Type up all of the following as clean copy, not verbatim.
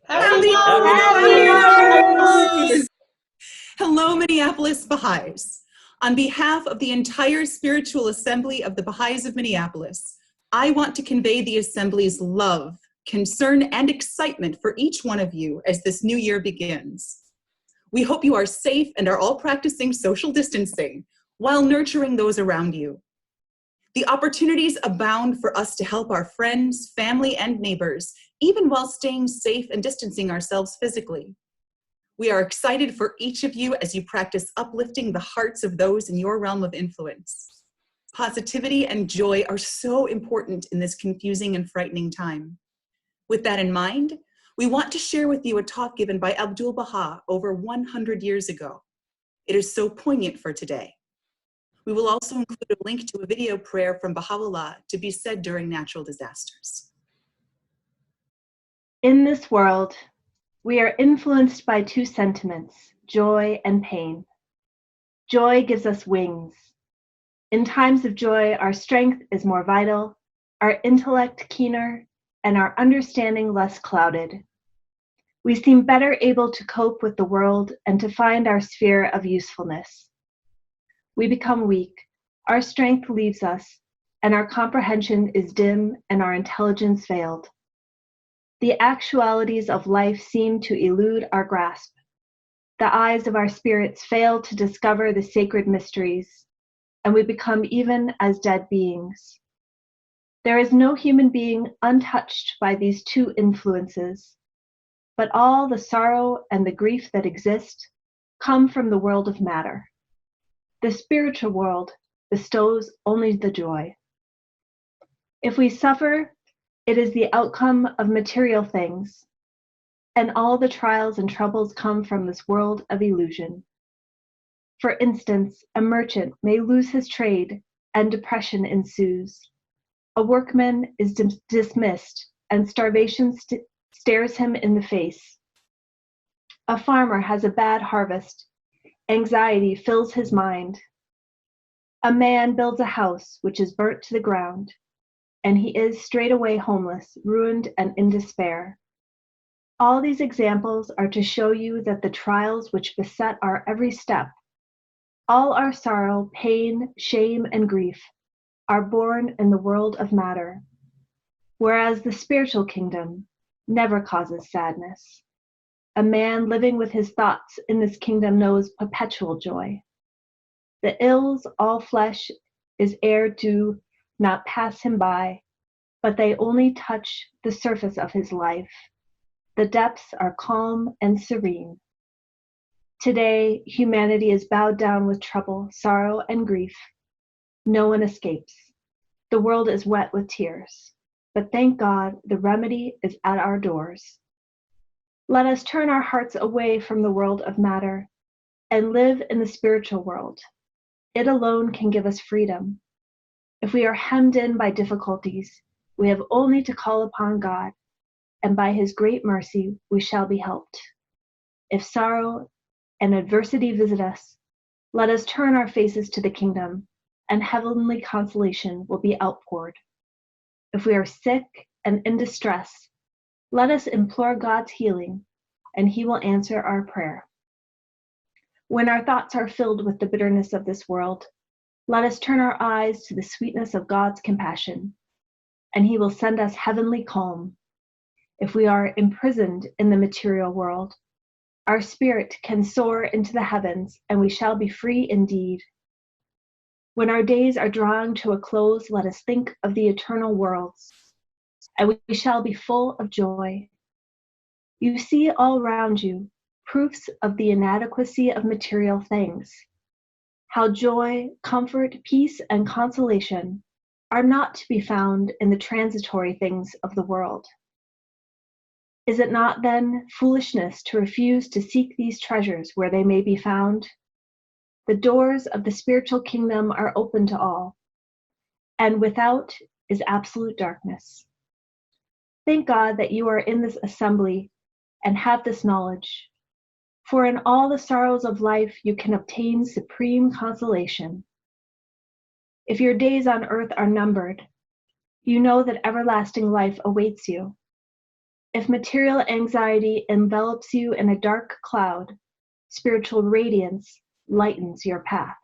Happy NawRuz! Hello, Minneapolis Baha'is. On behalf of the entire spiritual assembly of the Baha'is of Minneapolis, I want to convey the assembly's love, concern, and excitement for each one of you as this new year begins. We hope you are safe and are all practicing social distancing while nurturing those around you. The opportunities abound for us to help our friends, family, and neighbors, even while staying safe and distancing ourselves physically. We are excited for each of you as you practice uplifting the hearts of those in your realm of influence. Positivity and joy are so important in this confusing and frightening time. With that in mind, we want to share with you a talk given by Abdul Baha over 100 years ago. It is so poignant for today. We will also include a link to a video prayer from Baha'u'llah to be said during natural disasters. In this world, we are influenced by two sentiments, joy and pain. Joy gives us wings. In times of joy, our strength is more vital, our intellect keener, and our understanding less clouded. We seem better able to cope with the world and to find our sphere of usefulness. We become weak, our strength leaves us, and our comprehension is dim and our intelligence veiled. The actualities of life seem to elude our grasp. The eyes of our spirits fail to discover the sacred mysteries, and we become even as dead beings. There is no human being untouched by these two influences, but all the sorrow and the grief that exist come from the world of matter. The spiritual world bestows only the joy. If we suffer, it is the outcome of material things, and all the trials and troubles come from this world of illusion. For instance, a merchant may lose his trade and depression ensues. A workman is dismissed and starvation stares him in the face. A farmer has a bad harvest. Anxiety fills his mind. A man builds a house which is burnt to the ground, and he is straightway homeless, ruined, and in despair. All these examples are to show you that the trials which beset our every step, all our sorrow, pain, shame, and grief, are born in the world of matter, whereas the spiritual kingdom never causes sadness. A man living with his thoughts in this kingdom knows perpetual joy. The ills all flesh is heir to not pass him by, but they only touch the surface of his life. The depths are calm and serene. Today, humanity is bowed down with trouble, sorrow, and grief. No one escapes. The world is wet with tears. But thank God, the remedy is at our doors. Let us turn our hearts away from the world of matter and live in the spiritual world. It alone can give us freedom. If we are hemmed in by difficulties, we have only to call upon God, and by his great mercy we shall be helped. If sorrow and adversity visit us, let us turn our faces to the kingdom, and heavenly consolation will be outpoured. If we are sick and in distress, let us implore God's healing, and he will answer our prayer. When our thoughts are filled with the bitterness of this world, let us turn our eyes to the sweetness of God's compassion, and he will send us heavenly calm. If we are imprisoned in the material world, our spirit can soar into the heavens, and we shall be free indeed. When our days are drawing to a close, let us think of the eternal worlds, and we shall be full of joy. You see all around you proofs of the inadequacy of material things, how joy, comfort, peace, and consolation are not to be found in the transitory things of the world. Is it not then foolishness to refuse to seek these treasures where they may be found? The doors of the spiritual kingdom are open to all, and without is absolute darkness. Thank God that you are in this assembly and have this knowledge, for in all the sorrows of life you can obtain supreme consolation. If your days on earth are numbered, you know that everlasting life awaits you. If material anxiety envelops you in a dark cloud, spiritual radiance lightens your path.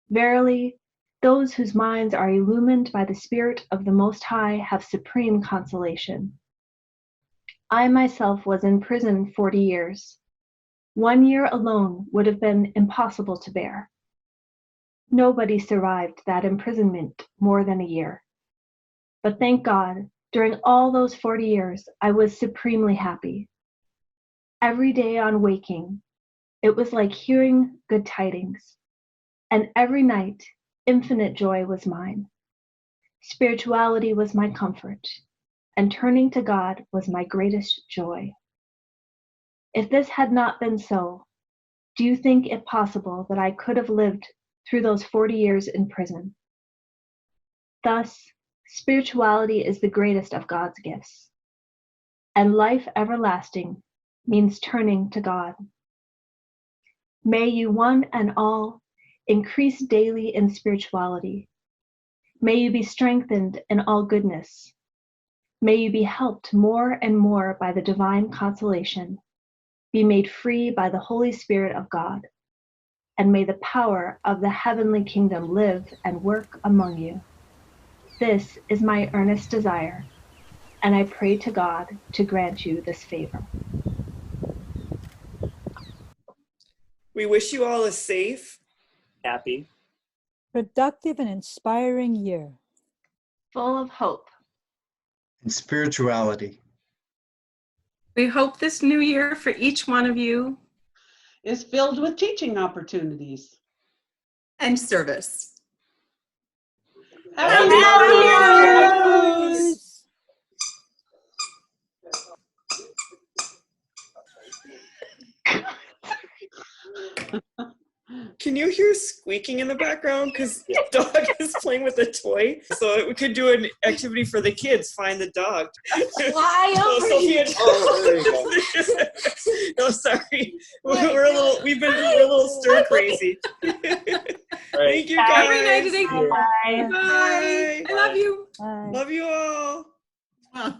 Verily, those whose minds are illumined by the Spirit of the Most High have supreme consolation. I myself was in prison 40 years. 1 year alone would have been impossible to bear. Nobody survived that imprisonment more than a year. But thank God, during all those 40 years, I was supremely happy. Every day on waking, it was like hearing good tidings. And every night, infinite joy was mine. Spirituality was my comfort, and turning to God was my greatest joy. If this had not been so, do you think it possible that I could have lived through those 40 years in prison? Thus, spirituality is the greatest of God's gifts, and life everlasting means turning to God. May you one and all increase daily in spirituality. May you be strengthened in all goodness. May you be helped more and more by the divine consolation, be made free by the Holy Spirit of God, and may the power of the heavenly kingdom live and work among you. This is my earnest desire, and I pray to God to grant you this favor. We wish you all a safe, happy, productive and inspiring year. Full of hope and spirituality. We hope this new year for each one of you is filled with teaching opportunities and service. Happy New Year! Can you hear squeaking in the background? Because the dog is playing with a toy. So we could do an activity for the kids, find the dog. Fly over here. Oh, there you go. No, sorry. We're a little stir crazy. Thank you guys. Every night today. Bye. Bye. I love you. Bye. Love you all. Huh.